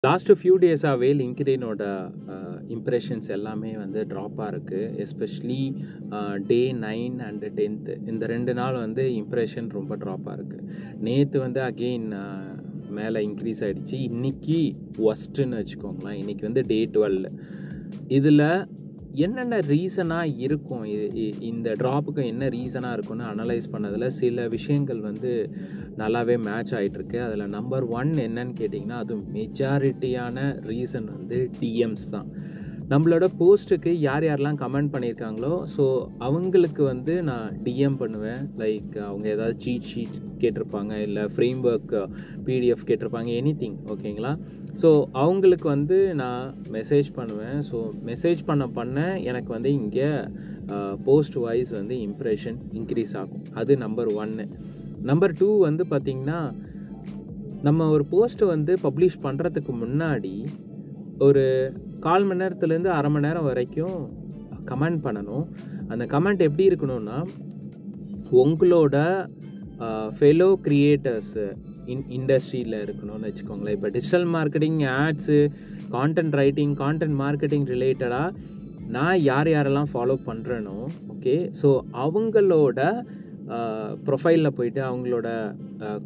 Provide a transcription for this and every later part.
Last few டேஸாகவே லிங்க்டினோட impressions எல்லாமே வந்து ட்ராப்பாக இருக்குது. எஸ்பெஷலி டே 9 அண்ட் 10th இந்த 2 நாள் வந்து இம்ப்ரெஷன் ரொம்ப ட்ராப்பாக இருக்குது. நேற்று வந்து அகெயின் மேலே இன்க்ரீஸ் ஆகிடுச்சு. இன்றைக்கி ஒஸ்ட்டுன்னு வச்சுக்கோங்களேன். இன்றைக்கி வந்து டே 12. இதில் என்னென்ன ரீசனாக இருக்கும், இந்த ட்ராப்புக்கு என்ன ரீசனாக இருக்குன்னு அனலைஸ் பண்ணதில் சில விஷயங்கள் வந்து நல்லாவே மேட்ச் ஆகிட்டுருக்கு. அதில் நம்பர் 1 என்னன்னு கேட்டிங்கன்னா, அது மெஜாரிட்டியான ரீசன் வந்து டிஎம்ஸ் தான். நம்மளோட போஸ்ட்டுக்கு யார் யாரெல்லாம் கமெண்ட் பண்ணியிருக்காங்களோ, ஸோ அவங்களுக்கு வந்து நான் டிஎம் பண்ணுவேன். லைக் அவங்க ஏதாவது சீட் ஷீட் கேட்டிருப்பாங்க, இல்லை ஃப்ரேம் ஒர்க் பிடிஎஃப் கேட்டிருப்பாங்க, எனிதிங், ஓகேங்களா. ஸோ அவங்களுக்கு வந்து நான் மெசேஜ் பண்ணுவேன். ஸோ மெசேஜ் பண்ண எனக்கு வந்து இங்கே போஸ்ட் வைஸ் வந்து இம்ப்ரெஷன் இன்க்ரீஸ் ஆகும். அது நம்பர் 1. நம்பர் 2 வந்து பார்த்திங்கன்னா, நம்ம ஒரு போஸ்ட்டை வந்து பப்ளிஷ் பண்ணுறதுக்கு முன்னாடி ஒரு 1/4 மணி நேரத்துலேருந்து அரை மணி நேரம் வரைக்கும் கமெண்ட் பண்ணணும். அந்த கமெண்ட் எப்படி இருக்கணும்னா, உங்களோட ஃபெலோ கிரியேட்டர்ஸு இண்டஸ்ட்ரியில் இருக்கணும்னு வச்சுக்கோங்களேன். இப்போ digital marketing, ads, content writing, content marketing ரிலேட்டடாக நான் யாரெல்லாம் ஃபாலோ பண்ணுறேனோ, ஓகே, ஸோ அவங்களோட ப்ரொஃபைலில் போயிட்டு அவங்களோட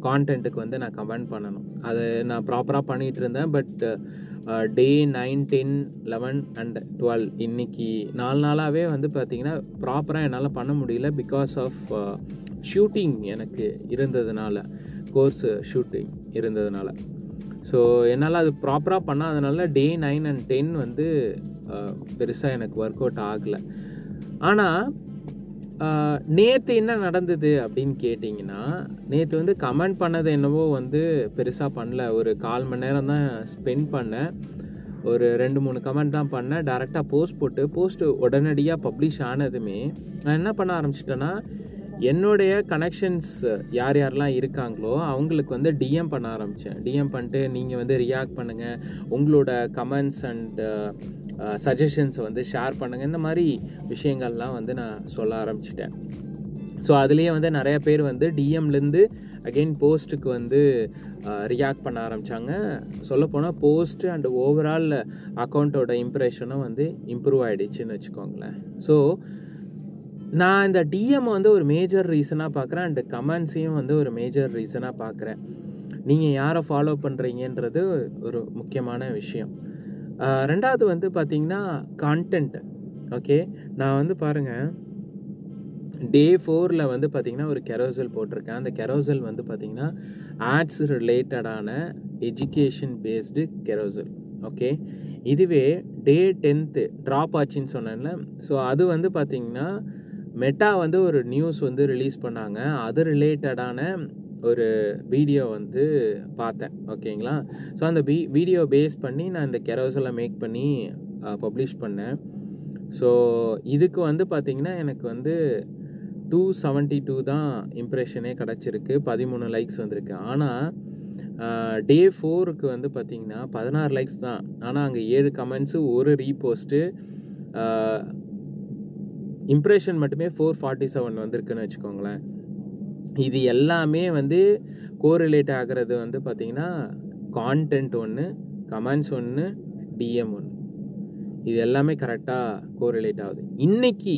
கான்டென்ட்டுக்கு வந்து நான் கமெண்ட் பண்ணணும். அதை நான் ப்ராப்பராக பண்ணிகிட்டு இருந்தேன். பட் டே 9, 10, 11 அண்ட் 12 இன்றைக்கி 4 நாளாகவே வந்து பார்த்திங்கன்னா ப்ராப்பராக என்னால் பண்ண முடியல. பிகாஸ் ஆஃப் ஷூட்டிங் எனக்கு இருந்ததுனால, கோர்ஸ் ஷூட்டிங் இருந்ததுனால. ஸோ என்னால் அது ப்ராப்பராக பண்ணாதனால டே 9 அண்ட் 10 வந்து பெருசாக எனக்கு ஒர்க் அவுட் ஆகலை. ஆனால் நேற்று என்ன நடந்தது அப்படின்னு கேட்டிங்கன்னா, நேற்று வந்து கமெண்ட் பண்ணது என்னவோ வந்து பெருசாக பண்ணல. ஒரு 1/4 மணி நேரம் தான் ஸ்பெண்ட் பண்ணேன். ஒரு 2-3 கமெண்ட் தான் பண்ணேன். டேரெக்டாக போஸ்ட்டு உடனடியாக பப்ளிஷ் ஆனதுமே நான் என்ன பண்ண ஆரம்பிச்சிட்டேன்னா, என்னுடைய கனெக்ஷன்ஸ் யாரெல்லாம் இருக்காங்களோ அவங்களுக்கு வந்து டிஎம் பண்ண ஆரம்பித்தேன். டிஎம் பண்ணிட்டு நீங்கள் வந்து ரியாக்ட் பண்ணுங்கள், உங்களோட கமெண்ட்ஸ் அண்ட் சஜஷன்ஸை வந்து ஷேர் பண்ணுங்கள், இந்த மாதிரி விஷயங்கள்லாம் வந்து நான் சொல்ல ஆரம்பிச்சிட்டேன். ஸோ அதுலேயே வந்து நிறைய பேர் வந்து டிஎம்லேருந்து அகெயின் போஸ்ட்டுக்கு வந்து ரியாக்ட் பண்ண ஆரம்பித்தாங்க. சொல்லப்போனால் போஸ்ட்டு அண்ட் ஓவரால் அக்கௌண்ட்டோட இம்ப்ரெஷனும் வந்து இம்ப்ரூவ் ஆகிடுச்சின்னு வச்சுக்கோங்களேன். ஸோ நான் இந்த டிஎம் வந்து ஒரு மேஜர் ரீசனாக பார்க்குறேன், அண்டு கமெண்ட்ஸையும் வந்து ஒரு மேஜர் ரீசனாக பார்க்குறேன். நீங்கள் யாரை ஃபாலோ பண்ணுறீங்கன்றது ஒரு முக்கியமான விஷயம். ரெண்டாவது வந்து பார்த்திங்கன்னா கான்டென்ட். ஓகே, நான் வந்து பாருங்கள், டே 4ல் வந்து பார்த்திங்கன்னா ஒரு கெரோசல் போட்டிருக்கேன். அந்த கெரோசல் வந்து பார்த்திங்கன்னா ஆட்ஸ் ரிலேட்டடான எஜுகேஷன் பேஸ்டு கெரோசல். ஓகே, இதுவே டே 10th ட்ராப் ஆச்சுன்னு சொன்னேன்ல. ஸோ அது வந்து பார்த்திங்கன்னா மெட்டா வந்து ஒரு நியூஸ் வந்து ரிலீஸ் பண்ணாங்க. அது ரிலேட்டடான ஒரு வீடியோ வந்து பார்த்தேன், ஓகேங்களா. ஸோ அந்த வீடியோ பேஸ் பண்ணி நான் இந்த கெரோசலை மேக் பண்ணி பப்ளிஷ் பண்ணேன். ஸோ இதுக்கு வந்து பார்த்திங்கன்னா எனக்கு வந்து 272 தான் இம்ப்ரெஷனே கிடச்சிருக்கு, 13 லைக்ஸ் வந்திருக்கு. ஆனால் டே 4க்கு வந்து பார்த்திங்கன்னா 16 லைக்ஸ் தான். ஆனால் அங்கே 7 கமெண்ட்ஸு, ஒரு ரீபோஸ்ட்டு, இம்ப்ரெஷன் மட்டுமே 447 வந்திருக்குன்னு வச்சுக்கோங்களேன். இது எல்லாமே வந்து கோரிலேட் ஆகிறது வந்து பார்த்திங்கன்னா கான்டென்ட் 1, கமெண்ட்ஸ் 1, டிஎம் 1, இது எல்லாமே கரெக்டாக கோரிலேட் ஆகுது. இன்றைக்கி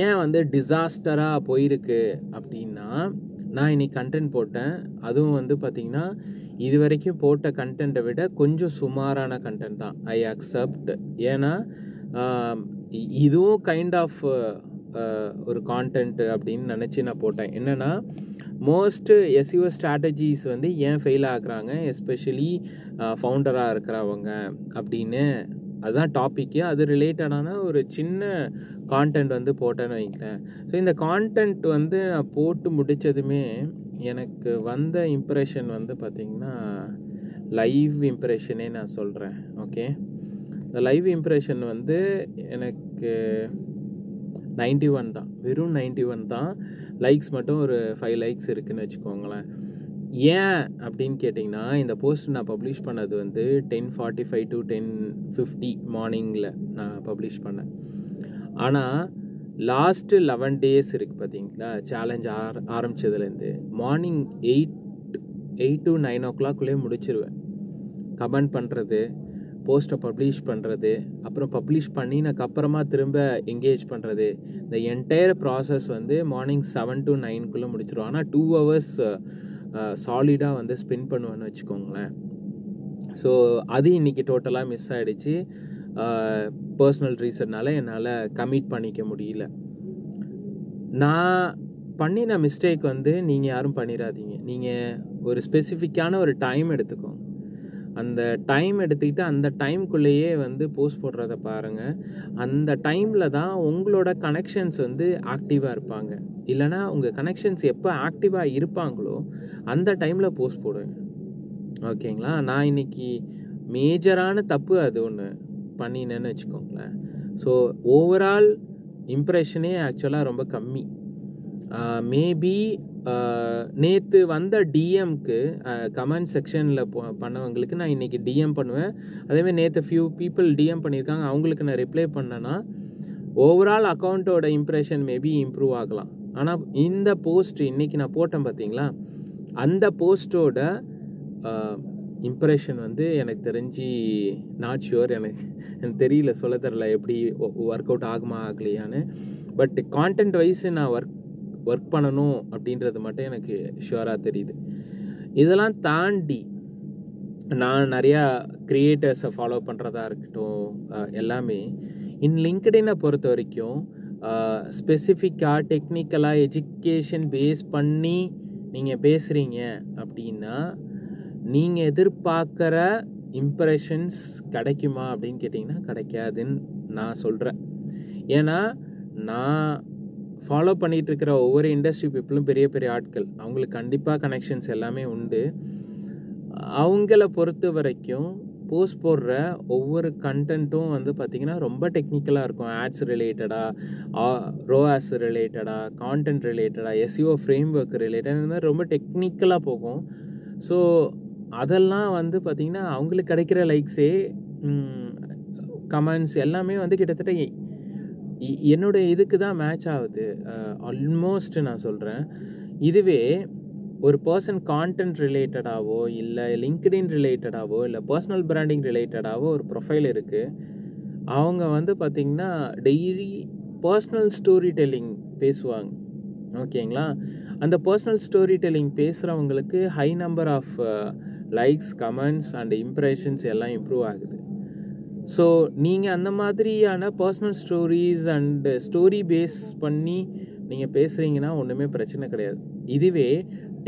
ஏன் வந்து டிசாஸ்டராக போயிருக்கு அப்படின்னா, நான் இன்றைக்கி கண்டென்ட் போட்டேன். அதுவும் வந்து பார்த்திங்கன்னா இது வரைக்கும் போட்ட கண்டென்ட்டை விட கொஞ்சம் சுமாரான கண்டென்ட் தான். I accept. ஏன்னா இதுவும் கைண்ட் ஆஃப் ஒரு கான்டென்ட் அப்படின்னு நினச்சி நான் போட்டேன். என்னென்னா, மோஸ்ட்டு எஸ்இஓ ஸ்ட்ராட்டஜிஸ் வந்து ஏன் ஃபெயில் ஆகுறாங்க, எஸ்பெஷலி ஃபவுண்டராக இருக்கிறவங்க அப்படின்னு, அதுதான் டாப்பிக்கு. அது ரிலேட்டடான ஒரு சின்ன கான்டென்ட் வந்து போட்டேன்னு வைக்கிறேன். ஸோ இந்த கான்டென்ட் வந்து நான் போட்டு முடித்ததுமே எனக்கு வந்த இம்ப்ரெஷன் வந்து பார்த்திங்கன்னா லைவ் இம்ப்ரெஷனே நான் சொல்கிறேன். ஓகே, இந்த லைவ் இம்ப்ரெஷன் வந்து எனக்கு 91 தான், வெறும் 91 தான். லைக்ஸ் மட்டும் ஒரு 5 லைக்ஸ் இருக்குதுன்னு வச்சுக்கோங்களேன். ஏன் அப்படின்னு கேட்டிங்கன்னா, இந்த போஸ்ட் நான் பப்ளிஷ் பண்ணது வந்து 10:45 to 10:50 மார்னிங்கில் நான் பப்ளிஷ் பண்ணேன். ஆனால் லாஸ்ட்டு 11 டேஸ் இருக்குது பார்த்தீங்களா, சேலஞ்ச் ஆரம்பித்ததுலேருந்து மார்னிங் 8 to 9 o'clock முடிச்சிருவேன். கமெண்ட் பண்ணுறது, போஸ்ட்டை பப்ளிஷ் பண்ணுறது, அப்புறம் பப்ளிஷ் பண்ணினக்கப்புறமா திரும்ப எங்கேஜ் பண்ணுறது, இந்த என்டையர் ப்ராசஸ் வந்து மார்னிங் 7 to 9 முடிச்சிடும். ஆனால் 2 hours சாலிடாக வந்து ஸ்பெண்ட் பண்ணுவேன்னு வச்சுக்கோங்களேன். ஸோ அது இன்றைக்கி டோட்டலாக மிஸ் ஆகிடுச்சு. பர்சனல் ரீசன்னால என்னால் கமிட் பண்ணிக்க முடியல. நான் பண்ணின மிஸ்டேக் வந்து நீங்கள் யாரும் பண்ணிடாதீங்க. நீங்கள் ஒரு ஸ்பெசிஃபிக்கான ஒரு டைம் எடுத்துக்கோங்க. அந்த டைம் எடுத்துக்கிட்டு அந்த டைம்குள்ளேயே வந்து போஸ்ட் போடுறத பாருங்கள். அந்த டைமில் தான் உங்களோட கனெக்ஷன்ஸ் வந்து ஆக்டிவாக இருப்பாங்க. இல்லைனா உங்கள் கனெக்ஷன்ஸ் எப்போ ஆக்டிவாக இருப்பாங்களோ அந்த டைமில் போஸ்ட் போடுங்க. ஓகேங்களா? நான் இன்றைக்கி மேஜரான தப்பு அது ஒன்று பண்ணினேன்னு வச்சுக்கோங்களேன். ஸோ ஓவரால் இம்ப்ரெஷனே ஆக்சுவலாக ரொம்ப கம்மி. மேபி நேற்று வந்த டிஎம்க்கு கமெண்ட் செக்ஷனில் பண்ணவங்களுக்கு நான் இன்றைக்கி டிஎம் பண்ணுவேன். அதேமாதிரி நேற்று ஃபியூ பீப்புள் டிஎம் பண்ணியிருக்காங்க, அவங்களுக்கு நான் ரிப்ளை பண்ணேன்னா ஓவரால் அக்கௌண்ட்டோட இம்ப்ரெஷன் மேபி இம்ப்ரூவ் ஆகலாம். ஆனால் இந்த போஸ்ட் இன்றைக்கி நான் போட்டேன் பார்த்தீங்களா, அந்த போஸ்ட்டோட இம்ப்ரெஷன் வந்து எனக்கு தெரிஞ்சு நாட் ஷுவர். எனக்கு தெரியல, சொல்ல தெரில எப்படி ஒர்க் அவுட் ஆகுமா ஆகலையான்னு. பட் கான்டென்ட் வைஸ் நான் ஒர்க் பண்ணணும் அப்படின்றது மட்டும் எனக்கு ஷுவராக தெரியுது. இதெல்லாம் தாண்டி நான் நிறையா க்ரியேட்டர்ஸை ஃபாலோ பண்ணுறதா இருக்கட்டும், எல்லாமே லிங்க்டினை பொறுத்த வரைக்கும் ஸ்பெசிஃபிக்காக டெக்னிக்கலாக எஜுகேஷன் பேஸ் பண்ணி நீங்கள் பேசுகிறீங்க அப்படின்னா நீங்கள் எதிர்பார்க்குற இம்ப்ரெஷன்ஸ் கிடைக்குமா அப்படின்னு கேட்டிங்கன்னா கிடைக்காதுன்னு நான் சொல்கிறேன். ஏன்னா நான் ஃபாலோ பண்ணிகிட்ருக்கிற ஒவ்வொரு இண்டஸ்ட்ரி பீப்புளும் பெரிய பெரிய ஆட்கள், அவங்களுக்கு கண்டிப்பாக கனெக்ஷன்ஸ் எல்லாமே உண்டு. அவங்கள பொறுத்த வரைக்கும் போஸ்ட் போடுற ஒவ்வொரு கண்டென்ட்டும் வந்து பார்த்திங்கன்னா ரொம்ப டெக்னிக்கலாக இருக்கும். ஆட்ஸ் ரிலேட்டடாக, ரோஆஸ் ரிலேட்டடாக, கான்டென்ட் ரிலேட்டடாக, எஸ்இஓ ஃப்ரேம் ஒர்க் ரிலேட்டட், இந்த மாதிரி ரொம்ப டெக்னிக்கலாக போகும். ஸோ அதெல்லாம் வந்து பார்த்திங்கன்னா அவங்களுக்கு கிடைக்கிற லைக்ஸே, கமெண்ட்ஸ் எல்லாமே வந்து கிட்டத்தட்ட என்னுடைய இதுக்கு தான் மேட்ச் ஆகுது ஆல்மோஸ்ட் நான் சொல்கிறேன். இதுவே ஒரு பர்சன் கான்டென்ட் ரிலேட்டடாகவோ இல்லை லிங்க்டின் ரிலேட்டடாகவோ இல்லை பர்சனல் பிராண்டிங் ரிலேட்டடாகவோ ஒரு ப்ரொஃபைல் இருக்குது, அவங்க வந்து பார்த்திங்கன்னா டெய்லி பர்சனல் ஸ்டோரி டெல்லிங் பேசுவாங்க. ஓகேங்களா? அந்த பர்சனல் ஸ்டோரி டெல்லிங் பேசுகிறவங்களுக்கு high number of likes, comments and impressions எல்லாம் இம்ப்ரூவ் ஆகுது. ஸோ நீங்கள் அந்த மாதிரியான personal stories and story base பண்ணி நீங்கள் பேசுகிறீங்கன்னா ஒன்றுமே பிரச்சனை கிடையாது. இதுவே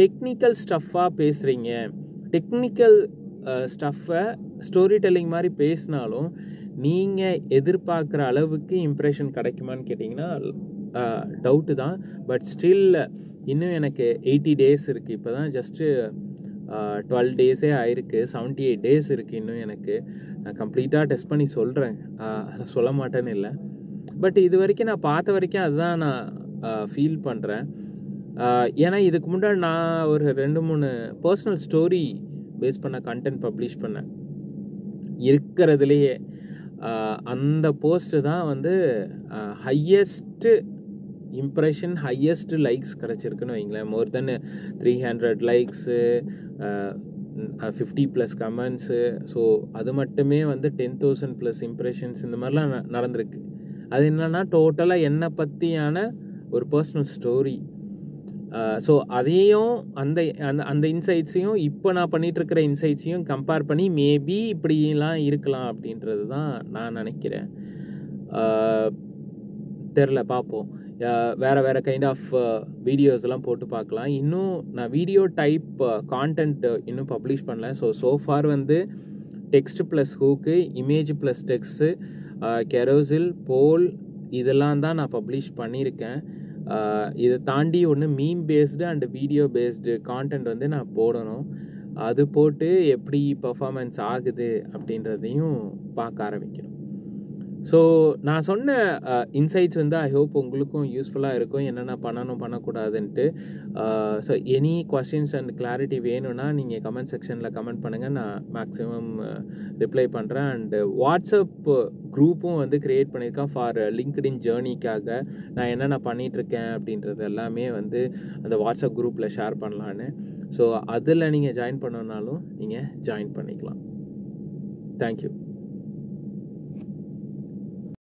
டெக்னிக்கல் ஸ்டஃப்பாக பேசுகிறீங்க, டெக்னிக்கல் ஸ்டஃப்பை ஸ்டோரி டெல்லிங் மாதிரி பேசினாலும் நீங்கள் எதிர்பார்க்குற அளவுக்கு இம்ப்ரெஷன் கிடைக்குமான்னு கேட்டிங்கன்னா டவுட்டு தான். பட் ஸ்டில் இன்னும் எனக்கு 80 days இருக்குது. இப்போ தான் ஜஸ்ட்டு 12 days ஆயிருக்கு. 78 days இருக்குது இன்னும் எனக்கு. நான் கம்ப்ளீட்டாக டெஸ்ட் பண்ணி சொல்கிறேன், சொல்ல மாட்டேன்னு இல்லை. பட் இது வரைக்கும் நான் பார்த்த வரைக்கும் அதுதான் நான் ஃபீல் பண்ணுறேன். ஏன்னா இதுக்கு முன்னாடி நான் ஒரு 2-3 பர்சனல் ஸ்டோரி பேஸ் பண்ண கண்டென்ட் பப்ளிஷ் பண்ணேன். இருக்கிறதுலையே அந்த போஸ்ட்டு தான் வந்து ஹையஸ்ட்டு இம்ப்ரெஷன், ஹையஸ்ட் லைக்ஸ் கிடச்சிருக்குன்னு வைங்களேன். மோர் தென் 300 லைக்ஸு, 50+ கமெண்ட்ஸு. ஸோ அது மட்டுமே வந்து 10,000+ இம்ப்ரெஷன்ஸ் இந்த மாதிரிலாம் நடந்திருக்கு. அது என்னென்னா டோட்டலாக என்னை பற்றியான ஒரு பர்சனல் ஸ்டோரி. ஸோ அதையும் அந்த அந்த அந்த இன்சைட்ஸையும் இப்போ நான் பண்ணிகிட்ருக்கிற இன்சைட்ஸையும் கம்பேர் பண்ணி மேபி இப்படிலாம் இருக்கலாம் அப்படின்றது தான் நான் நினைக்கிறேன். தெரில, பார்ப்போம். வேறு கைண்ட் ஆஃப் வீடியோஸ்லாம் போட்டு பார்க்கலாம். இன்னும் நான் வீடியோ டைப் கான்டென்ட் இன்னும் பப்ளிஷ் பண்ணல. ஸோஃபார் வந்து text plus hook, image plus text, carousel, poll இதெல்லாம் தான் நான் பப்ளிஷ் பண்ணியிருக்கேன். இதை தாண்டி ஒன்று meme based and video based content வந்து நான் போடணும். அது போட்டு எப்படி பர்ஃபார்மன்ஸ் ஆகுது அப்படின்றதையும் பார்க்க ஆரம்பிக்கணும். ஸோ நான் சொன்ன இன்சைட்ஸ் வந்து ஐ ஹோப் உங்களுக்கும் யூஸ்ஃபுல்லாக இருக்கும், என்னென்ன பண்ணணும் பண்ணக்கூடாதுன்ட்டு. So any questions and clarity வேணும்னா நீங்கள் கமெண்ட் செக்ஷனில் கமெண்ட் பண்ணுங்கள், நான் மேக்ஸிமம் ரிப்ளை பண்ணுறேன். அண்டு வாட்ஸ்அப் குரூப்பும் வந்து க்ரியேட் பண்ணியிருக்கேன் ஃபார் லிங்க்டின் ஜேர்னிக்காக. நான் என்னென்ன பண்ணிகிட்ருக்கேன் அப்படின்றது எல்லாமே வந்து அந்த வாட்ஸ்அப் குரூப்பில் ஷேர் பண்ணலான்னு. ஸோ அதில் நீங்கள் ஜாயின் பண்ணணுன்னாலும் நீங்கள் ஜாயின் பண்ணிக்கலாம். தேங்க்யூ.